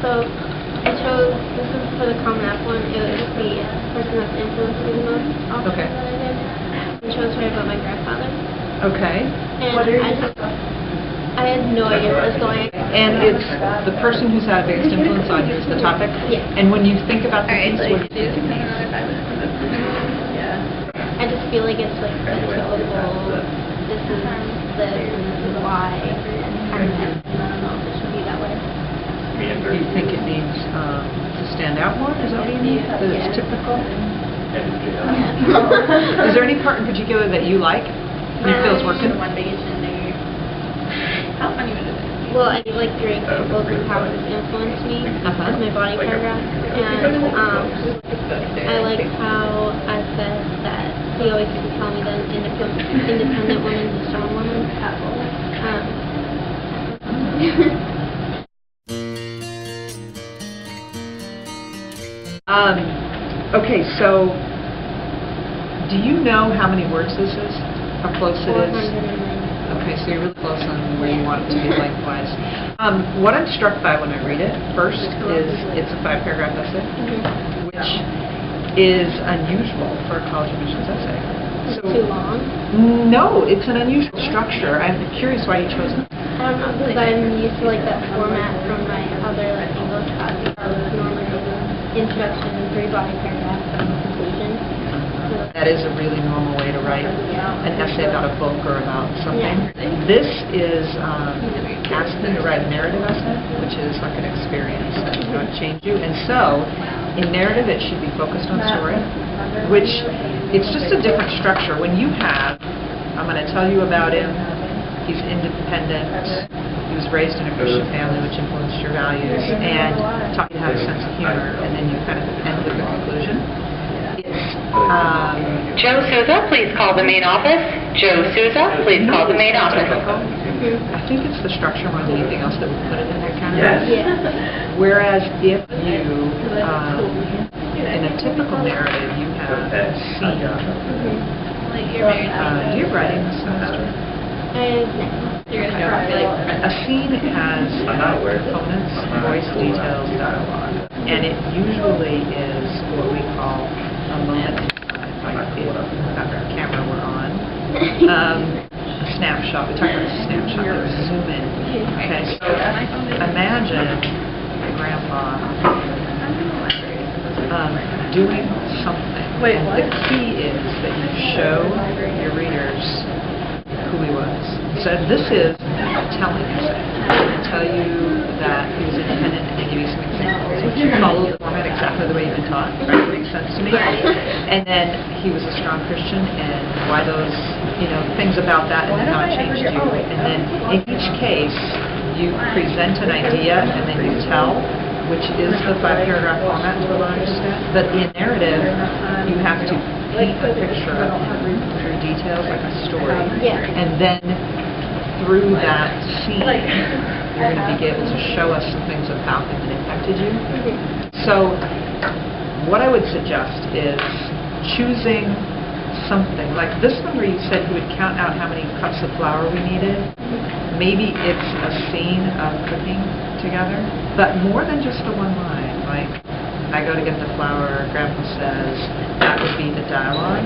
So I chose, this is for the common app one, it was the person that's influenced me the most often Okay. that I did. I chose to write about my grandfather. Okay. And I had no idea where I was going. And it's the person who's had the biggest influence on you is the topic? Yeah. And when you think about the piece, what do you think it means? I just feel like it's like a typical, this is this and this is why, kind of, and I don't know if it should be that way. Do you think it needs to stand out more? Is that what you mean? That it's typical? Is there any part in particular that you like? You feel is working? Well, I need like 3 examples of how it's influenced me as my body paragraph. And I like how I said that he always used to tell me that an independent woman is a strong woman. Okay, so do you know how many words this is? How close it is? 490. Okay, so you're really close on where you want it to be lengthwise. What I'm struck by when I read it first is it's a 5-paragraph essay, which is unusual for a college admissions essay. So, too long? No, it's an unusual structure. I'm curious why you chose it. I don't know, because I'm used to like that format from my other like English classes. It's normally introduction, 3 body paragraphs, and conclusion. That is a really normal way to write an essay about a book or about something. This is asking to write a narrative essay, which is like an experience that's going to change you. And so, in narrative, it should be focused on story, which it's just a different structure. When you have, I'm going to tell you about him, he's independent, he was raised in a Christian family which influenced your values, and taught you to have a sense of humor, and then you kind of end with a conclusion. Joe Souza, please call the main office. Joe Souza, please call the main office. I think it's the structure more than anything else that would put it in that kind of way. Yeah. Whereas if you, in a typical narrative, you have a scene. Do you have writing this semester? A scene has components, voice, details, dialogue, and it usually is what we call a moment in time, like the camera we're on, a snapshot. We talk about a snapshot, like zoom in. Okay, so imagine your grandpa doing something. And the key is that you show your readers who he was. So this is telling essay. I tell you that he was independent and I give you some examples, which follow the format exactly the way you've been taught, right? It makes sense to me. And then he was a strong Christian and why those, things about that and how it changed you. And then in each case, you present an idea and then you tell, which is the 5-paragraph format to a large extent. But in narrative, you have to paint a picture of him through details like a story. And then through that scene, you're going to be able to show us some things about him that impacted you. So what I would suggest is choosing something like this one where you said you would count out how many cups of flour we needed. Maybe it's a scene of cooking together, but more than just a one line, like I go to get the flour, Grandpa says, that would be the dialogue.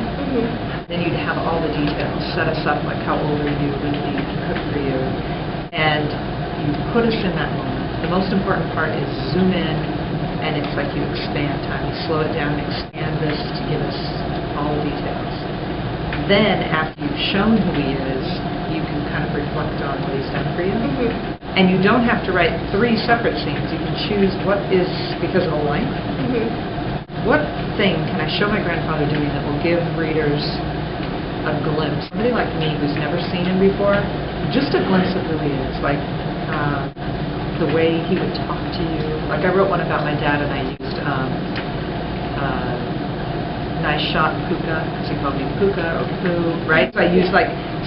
Then you'd have all the details, set us up like how old are you, when did he cook for you, and you put us in that moment. The most important part is zoom in, and it's like you expand time. You slow it down and expand this to give us all the details. Then, after you've shown who he is, you can kind of reflect on what he's done for you. And you don't have to write 3 separate scenes. You can choose what is, because of the length, what thing can I show my grandfather doing that will give readers a glimpse? Somebody like me who's never seen him before, just a glimpse of who he is. Like the way he would talk to you. Like I wrote one about my dad and I used nice shot Puka, because he called me Puka or Poo, right? So I used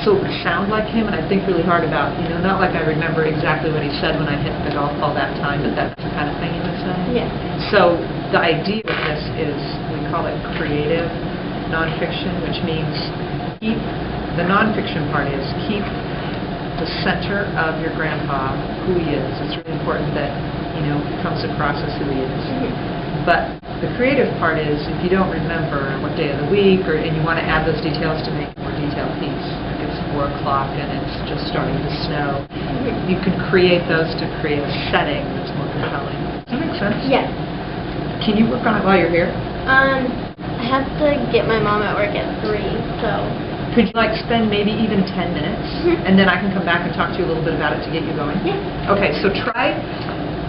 so it would sound like him, and I think really hard about, not like I remember exactly what he said when I hit the golf ball that time, but that's the kind of thing he would say. So the idea with this is, we call it creative nonfiction, which means the nonfiction part is keep the center of your grandpa, who he is. It's really important that comes across as who he is. Mm-hmm. But the creative part is if you don't remember what day of the week, and you want to add those details to make a more detailed piece, like it's 4 o'clock and it's just starting to snow, Mm-hmm. you can create those to create a setting that's more compelling. Does that make sense? Yes. Can you work on it while you're here? I have to get my mom at work at 3, so... Could you spend maybe even 10 minutes, Mhm. and then I can come back and talk to you a little bit about it to get you going? Yeah. Okay, so try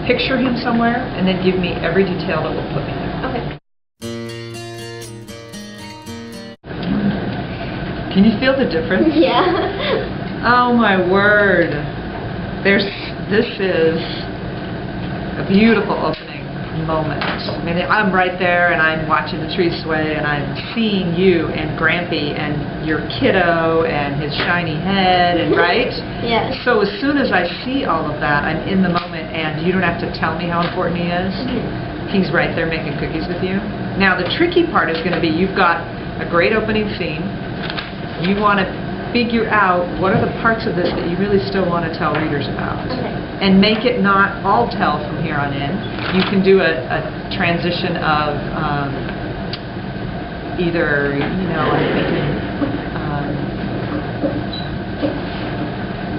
picture him somewhere, and then give me every detail that will put me there. Okay. Can you feel the difference? Yeah. Oh my word. This is a beautiful opening moment. I mean, I'm right there and I'm watching the trees sway and I'm seeing you and Grampy and your kiddo and his shiny head and right? Yes. So as soon as I see all of that, I'm in the moment and you don't have to tell me how important he is. Mm-hmm. He's right there making cookies with you. Now the tricky part is going to be you've got a great opening scene. You want to figure out what are the parts of this that you really still want to tell readers about. Okay. And make it not all tell from here on in. You can do a transition of either, I'm thinking,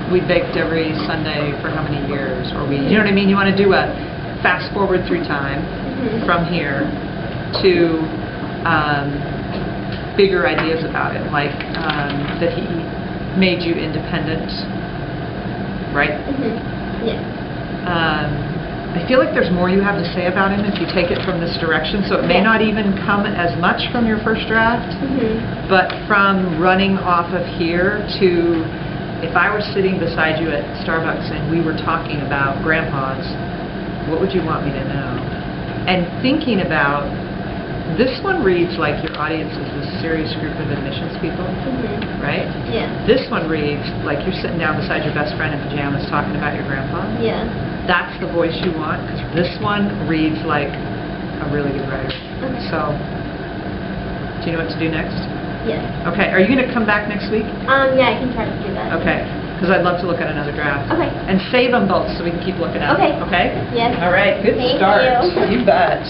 we baked every Sunday for how many years, or you know what I mean? You want to do a fast forward through time Mm-hmm. from here to bigger ideas about it, like that he made you independent, right? Mm-hmm. Yeah. I feel like there's more you have to say about him if you take it from this direction, so it may Yeah. not even come as much from your first draft, Mm-hmm. but from running off of here to, if I were sitting beside you at Starbucks and we were talking about grandpas, what would you want me to know? And thinking about, this one reads like your audience is this serious group of admissions people, Mm-hmm. right? Yeah. This one reads like you're sitting down beside your best friend in pajamas talking about your grandpa. Yeah. That's the voice you want, because this one reads like a really good writer. Okay. So, do you know what to do next? Yes. Okay, are you going to come back next week? Yeah, I can try to do that. Okay, because I'd love to look at another draft. Okay. And save them both so we can keep looking at Okay. them. Okay? Yes. All right, good Thank start. you. You bet.